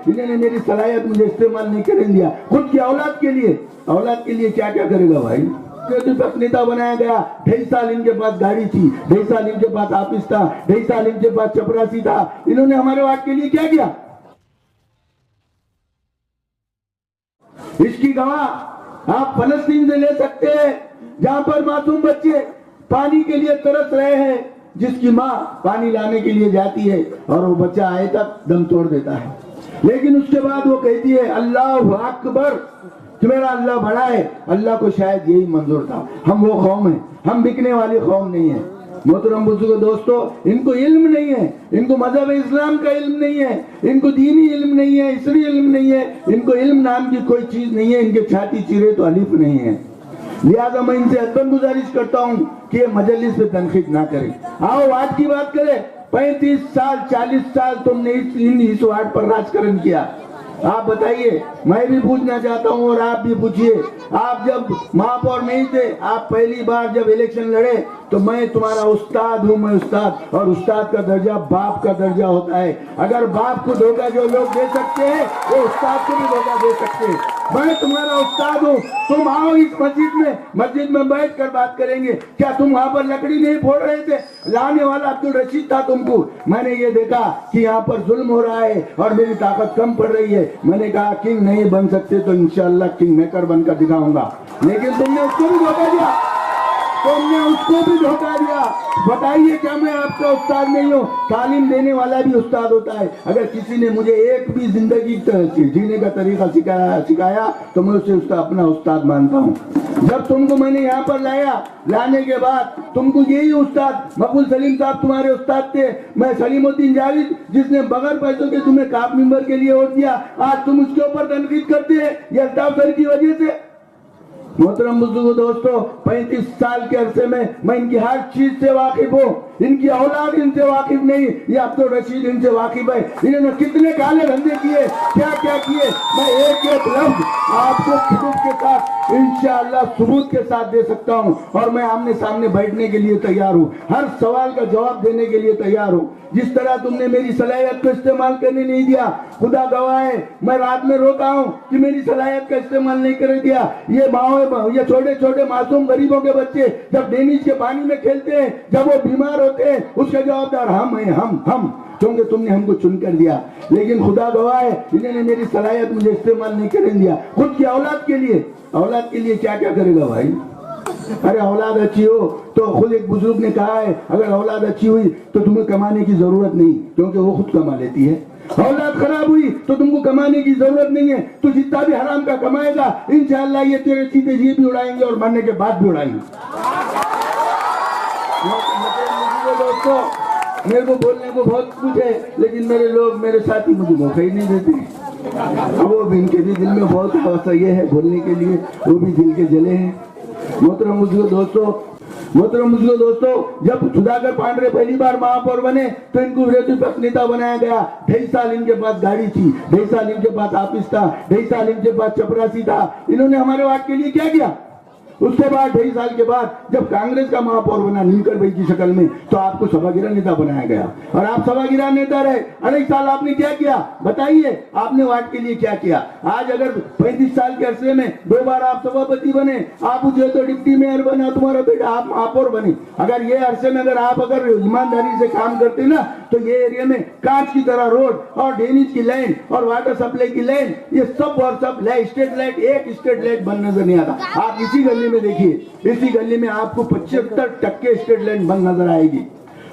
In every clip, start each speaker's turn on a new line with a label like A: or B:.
A: इन्होंने मेरी सलाहियत मुझे इस्तेमाल नहीं करने दिया। खुद की औलाद के लिए क्या क्या करेगा भाई। नेता बनाया गया, 2.5 साल इनके पास गाड़ी थी, 2.5 साल इनके पास ऑफिस था, 2.5 साल इनके पास चपरासी था। इन्होंने हमारे वार्ड के लिए क्या किया? इसकी गवाह आप फलस्तीन से ले सकते हैं, जहां पर मासूम बच्चे पानी के लिए तरस रहे हैं, जिसकी माँ पानी लाने के लिए जाती है और वो बच्चा आए तक दम तोड़ देता है, लेकिन उसके बाद वो कहती है अल्लाह अकबर, कि मेरा अल्लाह बड़ा है। अल्लाह को शायद यही मंजूर था। हम वो कौम है, हम बिकने वाली कौम नहीं है। मोहतरम बुजुर्गों, दोस्तों, इनको इल्म नहीं है, इनको मजहब इस्लाम का इल्म नहीं है, इनको दीनी इल्म नहीं है, इसरी इल्म नहीं है, इनको इल्म नाम की कोई चीज नहीं है। इनके छाती चिरे तो अलिफ नहीं है। लिहाजा मैं इनसे अदबन गुजारिश करता हूँ कि ये मजलिस पे तनकीद ना करें। आओ वार्ड की बात करें। 35 साल 40 साल तुमने इस वार्ड पर राजकरण किया। आप बताइए, मैं भी पूछना चाहता हूँ और आप भी पूछिए। आप जब महापौर नहीं थे, आप पहली बार जब इलेक्शन लड़े, तो मैं तुम्हारा उस्ताद हूँ, मैं उस्ताद, और उस्ताद का दर्जा बाप का दर्जा होता है। अगर बाप को धोखा जो लोग दे सकते हैं, वो उस्ताद को भी धोखा दे सकते हैं। मैं तुम्हारा उस्ताद हूँ। तुम आओ इस मस्जिद में बैठ कर बात करेंगे। क्या तुम वहाँ पर लकड़ी नहीं फोड़ रहे थे? लाने वाला अब्दुल रशीद था तुमको। मैंने ये देखा कि यहाँ पर जुल्म हो रहा है और मेरी ताकत कम पड़ रही है। मैंने कहा किंग नहीं बन सकते तो इंशाल्लाह किंग मेकर बनकर दिखाऊंगा, लेकिन तुमने उसको भी धोखा दिया, बताइए क्या मैं आपका उस्ताद नहीं हूँ? तालीम देने वाला भी उस्ताद होता है। अगर किसी ने मुझे एक भी जिंदगी जीने का तरीका सिखाया तो मैं उसे उसका अपना उस्ताद मानता हूँ। जब तुमको मैंने यहाँ पर लाने के बाद तुमको यही उस्ताद मकबूल सलीम साहब तुम्हारे उस्ताद थे। मैं सलीमुद्दीन जावेद, जिसने बगैर पैसों के तुम्हें काफ मेंबर के लिए वोट दिया, आज तुम उसके ऊपर तनकीद करते हैं ये अल्ताफ सर की वजह से। मोहतरम बुजुर्गों, दोस्तों, 35 साल के अरसे में मैं इनकी हर चीज से वाकिफ हूँ। इनकी औलाद इनसे वाकिफ नहीं, ये अब्दुल रशीद इनसे वाकिफ है। इन्होंने कितने काले धंधे किए, क्या क्या किए, मैं एक एक लफ्ज आपको सबूत के साथ इंशाअल्लाह सबूत के साथ दे सकता हूँ। और मैं आमने सामने बैठने के लिए तैयार हूँ, हर सवाल का जवाब देने के लिए तैयार हूँ। जिस तरह तुमने मेरी सलाहियत को इस्तेमाल करने नहीं दिया, खुदा गवाह है, मैं रात में रोता हूँ कि मेरी सलाहियत का इस्तेमाल नहीं करने दिया। ये छोटे छोटे मासूम गरीबों के बच्चे जब डेनिज के पानी में खेलते हैं, जब वो बीमार होते हैं, उसका जवाबदार हम हैं, हम, क्योंकि तुमने हमको चुनकर दिया। लेकिन खुदा गवाह है, इन्होंने मेरी सलाहियत मुझे इस्तेमाल नहीं करने दिया। खुद की औलाद के लिए क्या क्या करेगा भाई? अरे औलाद अच्छी हो तो खुद एक बुजुर्ग ने कहा है, अगर औलाद अच्छी हुई तो तुम्हें कमाने की जरूरत नहीं, क्योंकि वो खुद कमा लेती है। औलाद खराब हुई तो तुमको कमाने की जरूरत नहीं है, तो जितना भी हराम का कमाएगा इंशाअल्लाह ये तेरे सीधे ये भी उड़ाएंगे और मरने के बाद भी उड़ाएंगे। दोस्तों, मेरे को बोलने को बहुत कुछ है, लेकिन मेरे साथी मुझे मौका ही नहीं देते। वो भी इनके भी दिल में बहुत हौसला ये है बोलने के लिए, वो भी दिल के जले हैं। मोहतरम बुजुर्गों, दोस्तों, जब सुधाकर पांडे पहली बार महापौर बने तो इनको विरोधी पक्ष नेता बनाया गया। 2.5 साल इनके पास गाड़ी थी, 2.5 साल इनके पास ऑफिस था, 2.5 साल इनके पास चपरासी था। इन्होंने हमारे वार्ड के लिए क्या किया? उसके बाद 2.5 साल के बाद जब कांग्रेस का महापौर बना नीलकर भाई की शक्ल में, तो आपको सभागिरा नेता बनाया गया और आप सभागिरा नेता रहे। 2.5 साल आपने क्या किया? बताइए, आपने वार्ड के लिए क्या किया? आज अगर 35 साल के अरसे में 2 बार आप सभापति बने, आप जो तो डिप्टी मेयर बना, तुम्हारा बेटा आप महापौर बने। अगर ये अरसे में अगर ईमानदारी से काम करते ना, तो ये एरिया में कांच की तरह रोड और ड्रेनेज की लाइन और वाटर सप्लाई की लाइन, ये सब और सब स्ट्रीट लाइट, एक स्ट्रीट लाइट बंद नजर नहीं आता। आप इसी गली में देखिए, इसी गली में आपको 75% स्ट्रीट लाइन बंद नजर आएगी।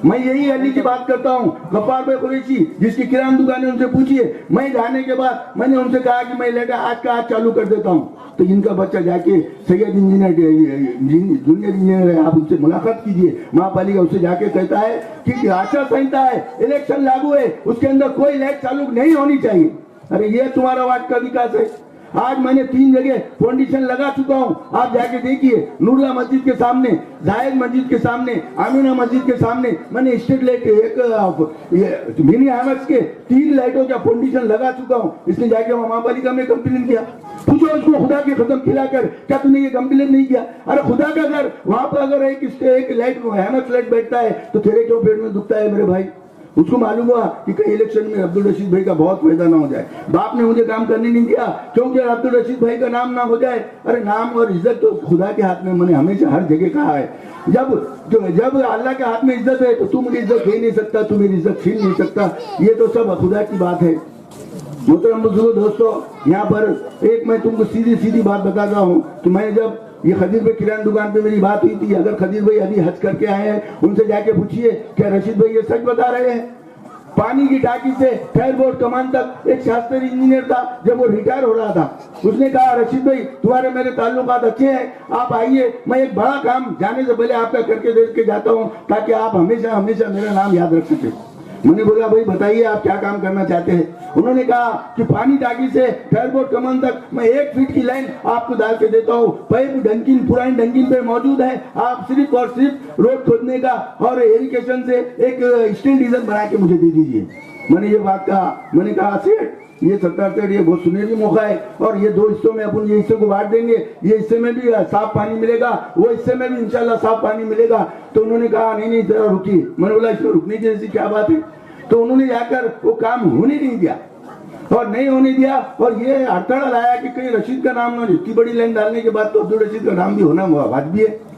A: मैं यही गली की बात करता हूँ, गफ्फार भाई कुरैशी, जिसकी किराना दुकान है, उनसे पूछिए। मैं जाने के बाद मैंने उनसे कहा कि मैं लेकर आज का आज चालू कर देता हूँ, तो इनका बच्चा जाके सैयद जूनियर इंजीनियर है, आप उनसे मुलाकात कीजिए। महापालिका उससे जाके कहता है कि आचार संहिता है, इलेक्शन लागू है, उसके अंदर कोई लाइट चालू नहीं होनी चाहिए। अरे ये तुम्हारा वार्ड का विकास है? आज मैंने 3 जगह फाउंडेशन लगा चुका हूं, आप जाके देखिए। नूरला मस्जिद के सामने, जायद मस्जिद के सामने, आमीना मस्जिद के सामने मैंने स्ट्रीट लाइट एक मिनी हैमक्स के 3 लाइटों का फाउंडेशन लगा चुका हूं। इसने जाके महापालिका में कंप्लेन किया। पूछो उसको, खुदा की कसम खिलाकर, क्या तूने ये कंप्लेन नहीं किया? अरे खुदा का घर, वहां पर अगर एक लाइट हैमक्स लाइट बैठता है तो तेरे क्यों पेट में दुखता है मेरे भाई? उसको मालूम हुआ कि कहीं इलेक्शन में अब्दुल रशीद भाई का बहुत फायदा ना हो जाए। बाप ने मुझे काम करने नहीं दिया क्योंकि अब्दुल रशीद भाई का नाम ना हो जाए। अरे नाम और इज्जत तो खुदा के हाथ में, मैंने हमेशा हर जगह कहा है। जब अल्लाह के हाथ में इज्जत है तो तू मुझे इज्जत दे नहीं सकता, तू मेरी इज्जत छीन नहीं सकता। ये तो सब खुदा की बात है। मोहतरम बुजुर्गों, दोस्तों, यहाँ पर एक मैं तुमको सीधी सीधी बात बताता हूँ कि मैं जब ये खदीर भाई किराना दुकान पे मेरी बात हुई थी, अगर खदीर भाई अभी हज करके आए हैं उनसे जाके पूछिए क्या रशीद भाई ये सच बता रहे हैं। पानी की टाकी से फेयरबोर्ड कमान तक एक शास्त्री इंजीनियर था, जब वो रिटायर हो रहा था उसने कहा रशीद भाई तुम्हारे मेरे ताल्लुकात अच्छे हैं, आप आइए, मैं एक बड़ा काम जाने से पहले आपका करके दे के जाता हूँ ताकि आप हमेशा हमेशा मेरा नाम याद रख सके। मैंने बोला भाई बताइए आप क्या काम करना चाहते हैं। उन्होंने कहा कि पानी टाकी से फेयरबोर्ड कमान तक मैं 1 फीट की लाइन आपको डाल के देता हूँ, पाइप डंकिन पुरानी डंकिन पे मौजूद है, आप सिर्फ और सिर्फ रोड खोदने का और इरिगेशन से एक स्टील डीजल बना के मुझे दे दीजिए। मैंने ये बात कहा, मैंने कहा सेठ ये सरकार से ये बहुत सुनहरी मौका है और ये 2 हिस्सों में अपन ये हिस्से को बांट देंगे, ये हिस्से में भी साफ पानी मिलेगा, वो हिस्से में भी इंशाल्लाह साफ पानी मिलेगा। तो उन्होंने कहा नहीं नहीं जरा रुकिए। मैंने बोला इसमें रुकने की जैसी क्या बात है। तो उन्होंने जाकर वो काम होने नहीं दिया और नहीं होने दिया और ये हड़ताल लाया कि कहीं रशीद का नाम ना, इतनी बड़ी लाइन डालने के बाद तो अब्दुल रशीद का नाम भी होना वाजिब है।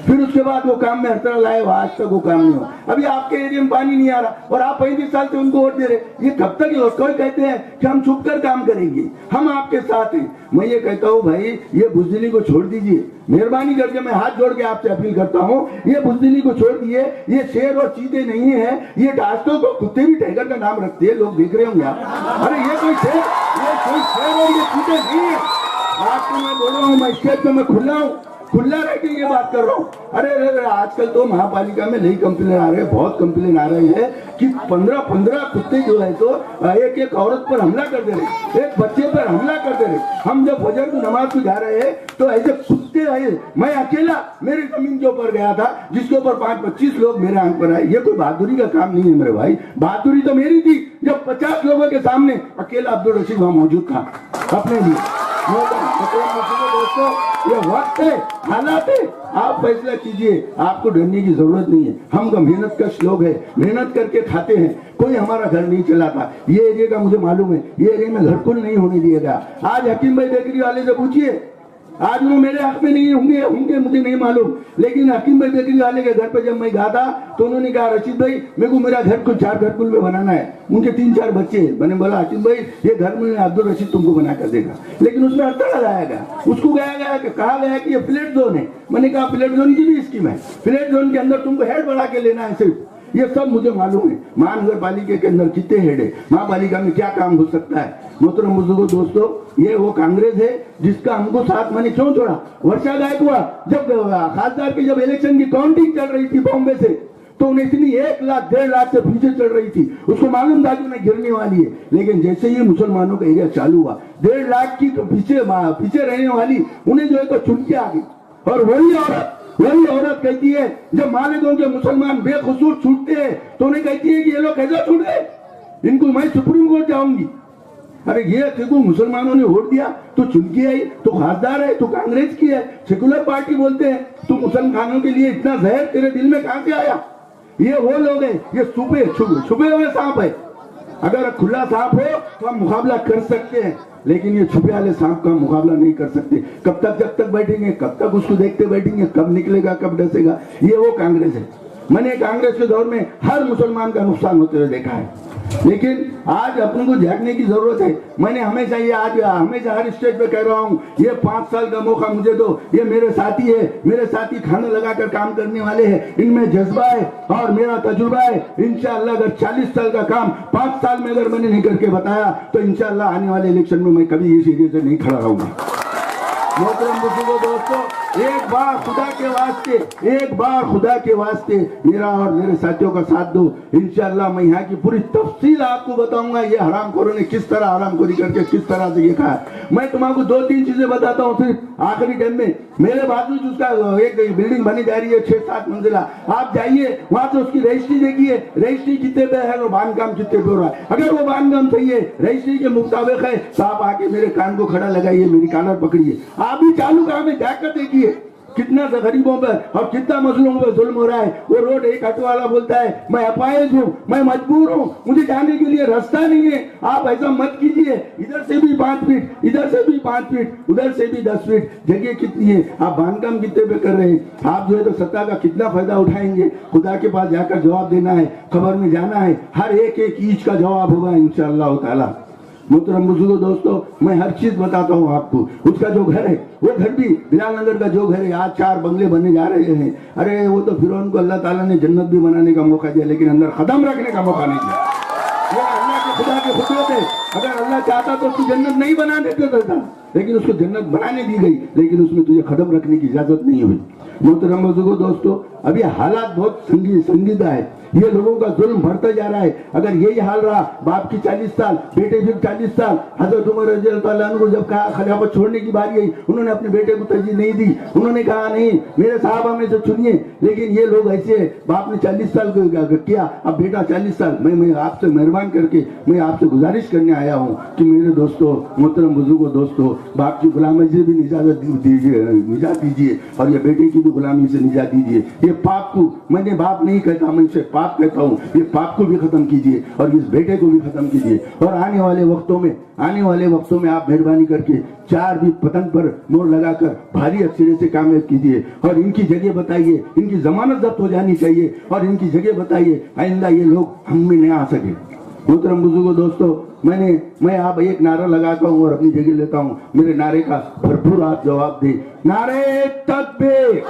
A: फिर उसके बाद वो काम में हड़ताल लाए, आज तक वो काम नहीं हुआ। अभी आपके एरिया में पानी नहीं आ रहा और आप 35 साल से उनको वोट दे रहे, ये कब तक? कोई कहते हैं कि हम छुप कर काम करेंगे, हम आपके साथ हैं। मैं ये कहता हूँ भाई ये बुजदिली को छोड़ दीजिए, मेहरबानी करके मैं हाथ जोड़ के आपसे अपील करता हूँ, ये बुजदिली को छोड़ दिए। ये शेर और चीते नहीं है, ये डास्टों को कुत्ते भी टाइगर का नाम रखते हैं, लोग देख रहे होंगे आप। अरे ये कोई शेर और ये चीते नहीं है। आपको मैं बोल रहा हूँ, मैं स्टेज पे मैं खुला रह के ये बात कर रहा हूँ। अरे आजकल तो महापालिका में नई कंप्लेन आ रहे हैं, बहुत कंप्लेन आ रही है कि 15 कुत्ते जो है तो एक औरत पर हमला कर दे रहे, एक बच्चे पर हमला कर दे रहे। हम जब फजर की नमाज को जा रहे हैं तो ऐसे कुत्ते आए, मैं अकेला मेरी जमीन के ऊपर गया था जिसके ऊपर 5-25 लोग मेरे आंख पर आए। ये कोई बहादुरी का काम नहीं है मेरे भाई। बहादुरी तो मेरी थी जब 50 लोगों के सामने अकेला अब्दुल रशीद वहां मौजूद था अपने लिए। दोस्तों ये वक्त है, हालात है, आप फैसला कीजिए, आपको डरने की जरूरत नहीं है। हम तो मेहनत कश लोग हैं, मेहनत करके खाते हैं, कोई हमारा घर नहीं चलाता। ये एरिया का मुझे मालूम है, ये एरिया में घरकुल नहीं होने दिया गया। आज हकीम भाई बेकरी वाले से पूछिए, आज वो मेरे हक में नहीं होंगे मुझे नहीं मालूम, लेकिन हकीम भाई बेकरी वाले के घर पे जब मैं गया था तो उन्होंने कहा रशीद भाई मेरे को मेरा घर को 4 घरकुल में बनाना है, उनके 3-4 बच्चे हैं। मैंने बोला हकीम भाई ये घर में अब्दुल रशीद तुमको बना कर देगा, लेकिन उसमें हड़ताल लगाया गया। उसको कहा गया कि ये फ्लैट जोन है। मैंने कहा फ्लैट जोन की भी स्कीम है, फ्लैट जोन के अंदर तुमको हेड बढ़ा के लेना है सिर्फ, ये सब मुझे मालूम है। महानगर पालिका के अंदर कितने हेड है, महापालिका में क्या काम हो सकता है। मोहतरम बुजुर्गों, दोस्तों, ये वो कांग्रेस है जिसका हमको साथ मैंने क्यों छोड़ा। वर्षा गायकवाड़ जब खासदार की जब इलेक्शन की काउंटिंग चल रही थी बॉम्बे से, तो उन्हें इतनी 1 लाख 1.5 लाख से पीछे चल रही थी, उसको मालूम था कि उन्हें गिरने वाली है। लेकिन जैसे ही मुसलमानों का एरिया चालू हुआ, 1.5 लाख की तो पीछे रहने वाली उन्हें जो है तो चुनके आ गई। और वही औरत कहती है जब मालिकों के मुसलमान बेकसूर छूटते हैं तो उन्हें कहती है कि ये लोग कैसे छूट गए, इनको मैं सुप्रीम कोर्ट जाऊंगी। अरे ये देखो मुसलमानों ने वोट दिया तो चुन के आई, तो खासदार है, तो कांग्रेस की है, सेकुलर पार्टी बोलते हैं, तो मुसलमानों के लिए इतना जहर तेरे दिल में कहां से आया। ये वो लोग हैं, ये छुपे हुए सांप है। अगर खुला सांप हो तो हम मुकाबला कर सकते हैं, लेकिन ये छुपे वाले सांप का मुकाबला नहीं कर सकते। कब तक जब तक बैठेंगे, कब तक उसको देखते बैठेंगे, कब निकलेगा, कब डसेगा। ये वो कांग्रेस है। मैंने कांग्रेस के दौर में हर मुसलमान का नुकसान होते हुए देखा है, लेकिन आज अपन को जागने की जरूरत है। मैंने हमेशा हर स्टेज पे कह रहा हूँ, ये 5 साल का मौका मुझे दो। ये मेरे साथी है, मेरे साथी खाना लगाकर काम करने वाले हैं, इनमें जज्बा है और मेरा तजुर्बा है। इंशाअल्लाह अगर 40 साल का काम 5 साल में अगर मैंने नहीं करके बताया तो इंशाअल्लाह आने वाले इलेक्शन में मैं कभी इस एरिया से नहीं खड़ा रहूंगा। मोहतरम बुजुर्गों, दोस्तों, एक बार खुदा के वास्ते मेरा और मेरे साथियों का साथ दो। इंशाअल्लाह मैं यहाँ की पूरी तफसील आपको बताऊंगा, ये हरामखोरों ने किस तरह हरामखोरी करके किस तरह से ये खाया। मैं तुम्हारा 2-3 चीजें बताता हूँ सिर्फ आखिरी टाइम में। मेरे बाजू उसका एक बिल्डिंग बनी जा रही है 6-7 मंजिला, आप जाइए वहां से उसकी रजिस्ट्री देखिए, रजिस्ट्री कितने पे है और बांधकाम कितने पे हो रहा है। अगर वो बांधकाम सही है, रजिस्ट्री के मुताबिक है, तो आप आके मेरे कान को खड़ा लगाइए, मेरी कानर पकड़िए, आप भी चालू काम में जाकर देखिए। कितना गरीबों पर और कितना मजलूमों पर जुल्म हो रहा है। वो रोड एक ऑटो वाला बोलता है मैं अपाहिज हूँ, मैं मजबूर हूँ, मुझे जाने के लिए रास्ता नहीं है। आप ऐसा मत कीजिए, इधर से भी 5 फीट, इधर से भी 5 फीट, उधर से भी 10 फीट, जगह कितनी है, आप बांधकाम कितने पे कर रहे हैं। आप जो है तो सत्ता का कितना फायदा उठाएंगे, खुदा के पास जाकर जवाब देना है, खबर में जाना है, हर एक ईंच का जवाब होगा इंशाअल्लाह ताला। मोहतरम बुजुर्गों दोस्तों, मैं हर चीज बताता हूँ आपको। उसका जो घर है, वो घर भी बिलाल नगर का जो घर है, आज 4 बंगले बनने जा रहे हैं। अरे वो तो फिरौन को अल्लाह ताला ने जन्नत भी बनाने का मौका दिया, लेकिन अंदर कदम रखने का मौका नहीं दिया। ये अल्लाह के खुदा की खुदरत है। अगर अल्लाह चाहता तो उसको जन्नत नहीं बना देता था, लेकिन उसको जन्नत बनाने दी गई, लेकिन उसमें तुझे कदम रखने की इजाजत नहीं हुई। मोहतरम बुजुर्गों दोस्तों, अभी हालात बहुत संजीदा है। ये लोगों का जुल्म बढ़ता जा रहा है। अगर यही हाल रहा, बाप की 40 साल, बेटे की 40 साल, हजरत उमर रज़ी अल्लाह अन्हु को जब कहा खिलाफत छोड़ने की बारी आई, उन्होंने अपने बेटे को तरजीह नहीं दी। उन्होंने कहा नहीं, मेरे साहबा में से चुनिए। लेकिन ये लोग ऐसे, बाप ने 40 साल को किया, अब बेटा 40 साल। मैं आपसे मेहरबान करके मैं आपसे गुजारिश करने आया हूँ कि मेरे दोस्तों, मोहतरम बुजुर्गों दोस्तों, बाप की गुलामी से भी निजात दीजिए और ये बेटे की भी गुलामी से निजात दीजिए। ये पाप को, मैंने बाप नहीं कहता, मैं इसे पाप कहता हूँ, ये पाप को भी खत्म कीजिए और इस बेटे को भी खत्म कीजिए। और आने वाले वक्तों में आप मेहरबानी करके 4 भी पतंग पर मोड़ लगाकर भारी अक्षरे से कामयाब कीजिए और इनकी जगह बताइए। इनकी जमानत जब्त हो जानी चाहिए और इनकी जगह बताइए, आइंदा ये लोग हम में नहीं आ सके। मोहतरम बुजुर्गों दोस्तों, मैं आप एक नारा लगाता हूँ और अपनी जगह लेता हूँ। मेरे नारे का भरपूर आप जवाब दें। नारे तकबीर।